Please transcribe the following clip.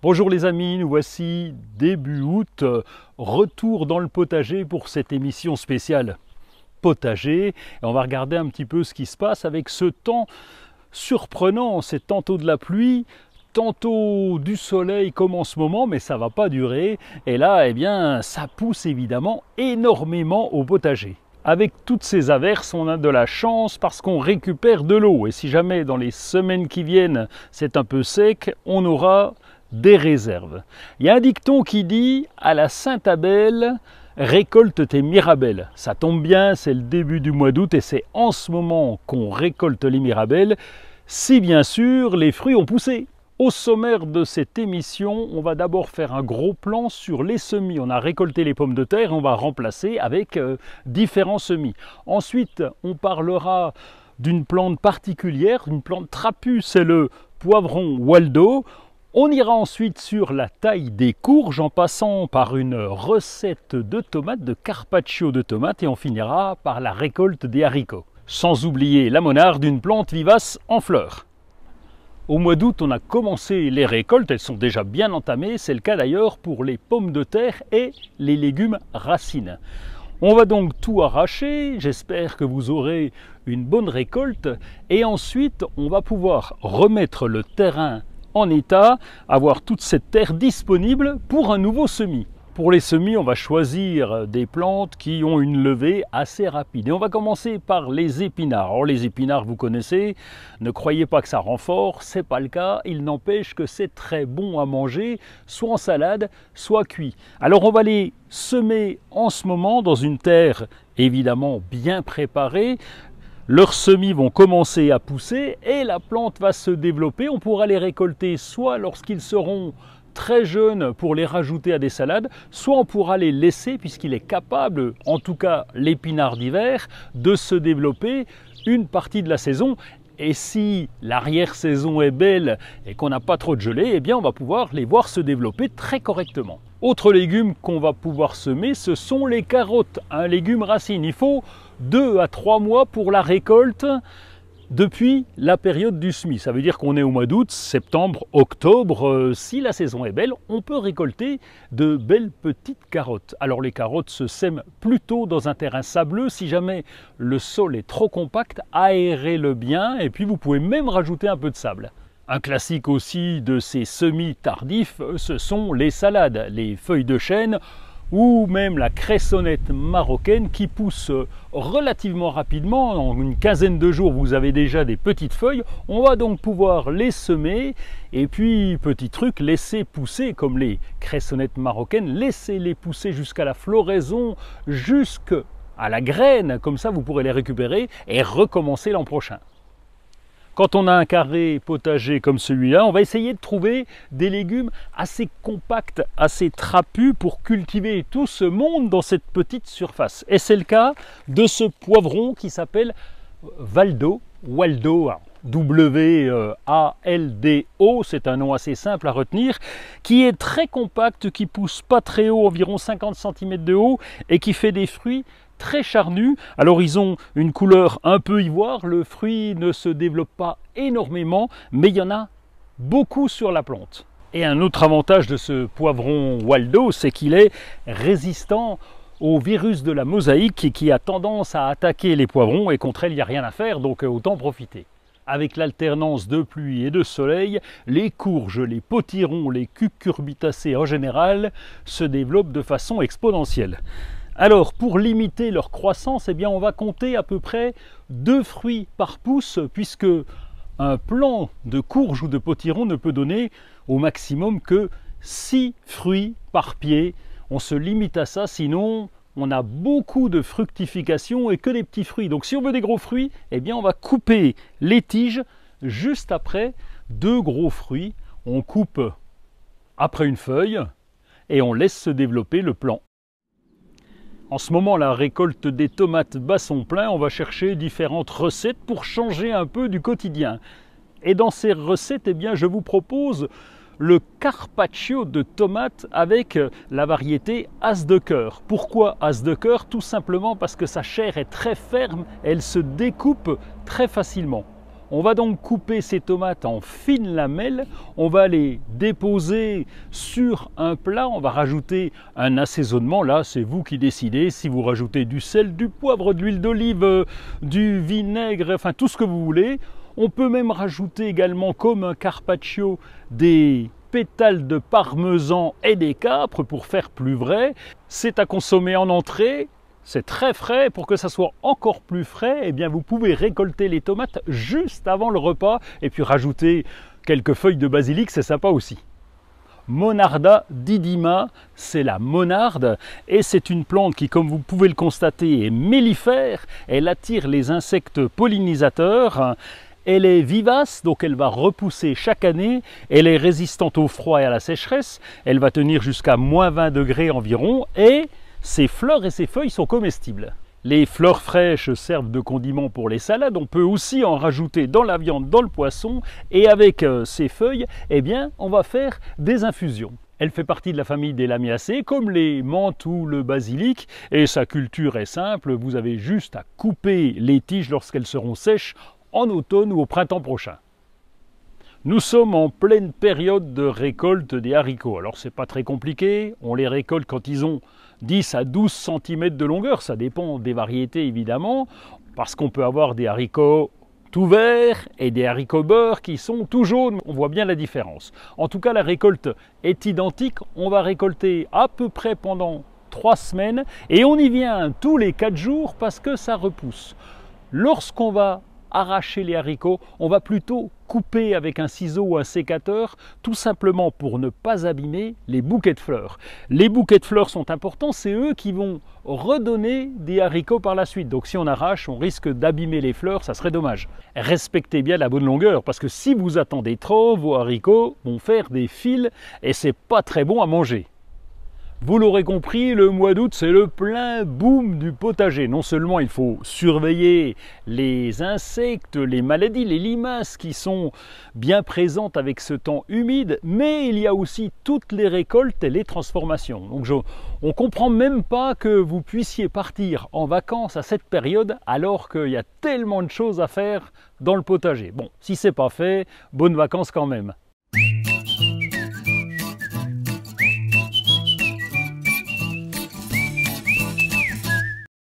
Bonjour les amis, nous voici début août, retour dans le potager pour cette émission spéciale potager. Et on va regarder un petit peu ce qui se passe avec ce temps surprenant, c'est tantôt de la pluie, tantôt du soleil comme en ce moment, mais ça ne va pas durer. Et là, eh bien, ça pousse évidemment énormément au potager. Avec toutes ces averses, on a de la chance parce qu'on récupère de l'eau. Et si jamais dans les semaines qui viennent, c'est un peu sec, on aura des réserves. Il y a un dicton qui dit « à la Sainte-Abelle, récolte tes mirabelles ». Ça tombe bien, c'est le début du mois d'août et c'est en ce moment qu'on récolte les mirabelles, si bien sûr les fruits ont poussé. Au sommaire de cette émission, on va d'abord faire un gros plan sur les semis. On a récolté les pommes de terre et on va remplacer avec différents semis. Ensuite, on parlera d'une plante particulière, une plante trapue, c'est le poivron Waldo. On ira ensuite sur la taille des courges en passant par une recette de tomates, de carpaccio de tomates, et on finira par la récolte des haricots. Sans oublier la monarde, une plante vivace en fleurs. Au mois d'août, on a commencé les récoltes, elles sont déjà bien entamées, c'est le cas d'ailleurs pour les pommes de terre et les légumes racines. On va donc tout arracher, j'espère que vous aurez une bonne récolte, et ensuite on va pouvoir remettre le terrain en état, avoir toute cette terre disponible pour un nouveau semis. Pour les semis, on va choisir des plantes qui ont une levée assez rapide. Et on va commencer par les épinards. Alors les épinards, vous connaissez, ne croyez pas que ça renfort, c'est pas le cas. Il n'empêche que c'est très bon à manger, soit en salade, soit cuit. Alors on va les semer en ce moment dans une terre évidemment bien préparée. Leurs semis vont commencer à pousser et la plante va se développer. On pourra les récolter soit lorsqu'ils seront très jeunes pour les rajouter à des salades, soit on pourra les laisser puisqu'il est capable, en tout cas l'épinard d'hiver, de se développer une partie de la saison. Et si l'arrière-saison est belle et qu'on n'a pas trop de gelée, eh bien on va pouvoir les voir se développer très correctement. Autre légume qu'on va pouvoir semer, ce sont les carottes, un légume racine. Il faut 2 à 3 mois pour la récolte depuis la période du semis. Ça veut dire qu'on est au mois d'août, septembre, octobre. Si la saison est belle, on peut récolter de belles petites carottes. Alors les carottes se sèment plutôt dans un terrain sableux. Si jamais le sol est trop compact, aérez-le bien et puis vous pouvez même rajouter un peu de sable. Un classique aussi de ces semis tardifs, ce sont les salades, les feuilles de chêne ou même la cressonnette marocaine qui pousse relativement rapidement. En une quinzaine de jours, vous avez déjà des petites feuilles. On va donc pouvoir les semer et puis, petit truc, laisser pousser comme les cressonnettes marocaines, laissez-les pousser jusqu'à la floraison, jusqu'à la graine. Comme ça, vous pourrez les récupérer et recommencer l'an prochain. Quand on a un carré potager comme celui-là, on va essayer de trouver des légumes assez compacts, assez trapus pour cultiver tout ce monde dans cette petite surface. Et c'est le cas de ce poivron qui s'appelle Waldo, W-A-L-D-O, c'est un nom assez simple à retenir, qui est très compact, qui pousse pas très haut, environ 50 cm de haut, et qui fait des fruits très charnus. Alors ils ont une couleur un peu ivoire, le fruit ne se développe pas énormément, mais il y en a beaucoup sur la plante. Et un autre avantage de ce poivron Waldo, c'est qu'il est résistant au virus de la mosaïque qui a tendance à attaquer les poivrons et contre elle il n'y a rien à faire, donc autant profiter. Avec l'alternance de pluie et de soleil, les courges, les potirons, les cucurbitacées en général se développent de façon exponentielle. Alors, pour limiter leur croissance, eh bien, on va compter à peu près 2 fruits par pouce, puisque un plant de courge ou de potiron ne peut donner au maximum que 6 fruits par pied. On se limite à ça, sinon on a beaucoup de fructification et que des petits fruits. Donc si on veut des gros fruits, eh bien, on va couper les tiges juste après 2 gros fruits. On coupe après une feuille et on laisse se développer le plant. En ce moment, la récolte des tomates bat son plein. On va chercher différentes recettes pour changer un peu du quotidien. Et dans ces recettes, eh bien, je vous propose le carpaccio de tomates avec la variété as de cœur. Pourquoi as de cœur? Tout simplement parce que sa chair est très ferme, elle se découpe très facilement. On va donc couper ces tomates en fines lamelles, on va les déposer sur un plat, on va rajouter un assaisonnement, là c'est vous qui décidez, si vous rajoutez du sel, du poivre, de l'huile d'olive, du vinaigre, enfin tout ce que vous voulez. On peut même rajouter également comme un carpaccio des pétales de parmesan et des capres pour faire plus vrai. C'est à consommer en entrée. C'est très frais. Pour que ça soit encore plus frais, eh bien vous pouvez récolter les tomates juste avant le repas et puis rajouter quelques feuilles de basilic, c'est sympa aussi. Monarda didima, c'est la monarde et c'est une plante qui, comme vous pouvez le constater, est mellifère. Elle attire les insectes pollinisateurs. Elle est vivace, donc elle va repousser chaque année. Elle est résistante au froid et à la sécheresse. Elle va tenir jusqu'à moins 20 degrés environ et ses fleurs et ses feuilles sont comestibles. Les fleurs fraîches servent de condiment pour les salades. On peut aussi en rajouter dans la viande, dans le poisson. Et avec ces feuilles, eh bien, on va faire des infusions. Elle fait partie de la famille des Lamiacées, comme les menthes ou le basilic. Et sa culture est simple. Vous avez juste à couper les tiges lorsqu'elles seront sèches en automne ou au printemps prochain. Nous sommes en pleine période de récolte des haricots. Alors c'est pas très compliqué, on les récolte quand ils ont 10 à 12 cm de longueur, ça dépend des variétés évidemment, parce qu'on peut avoir des haricots tout verts et des haricots beurre qui sont tout jaunes, on voit bien la différence. En tout cas la récolte est identique, on va récolter à peu près pendant 3 semaines et on y vient tous les 4 jours parce que ça repousse. Lorsqu'on va arracher les haricots, on va plutôt couper avec un ciseau ou un sécateur, tout simplement pour ne pas abîmer les bouquets de fleurs. Les bouquets de fleurs sont importants, c'est eux qui vont redonner des haricots par la suite. Donc si on arrache, on risque d'abîmer les fleurs, ça serait dommage. Respectez bien la bonne longueur, parce que si vous attendez trop, vos haricots vont faire des fils et c'est pas très bon à manger. Vous l'aurez compris, le mois d'août, c'est le plein boom du potager. Non seulement il faut surveiller les insectes, les maladies, les limaces qui sont bien présentes avec ce temps humide, mais il y a aussi toutes les récoltes et les transformations. Donc on ne comprend même pas que vous puissiez partir en vacances à cette période alors qu'il y a tellement de choses à faire dans le potager. Bon, si ce n'est pas fait, bonnes vacances quand même.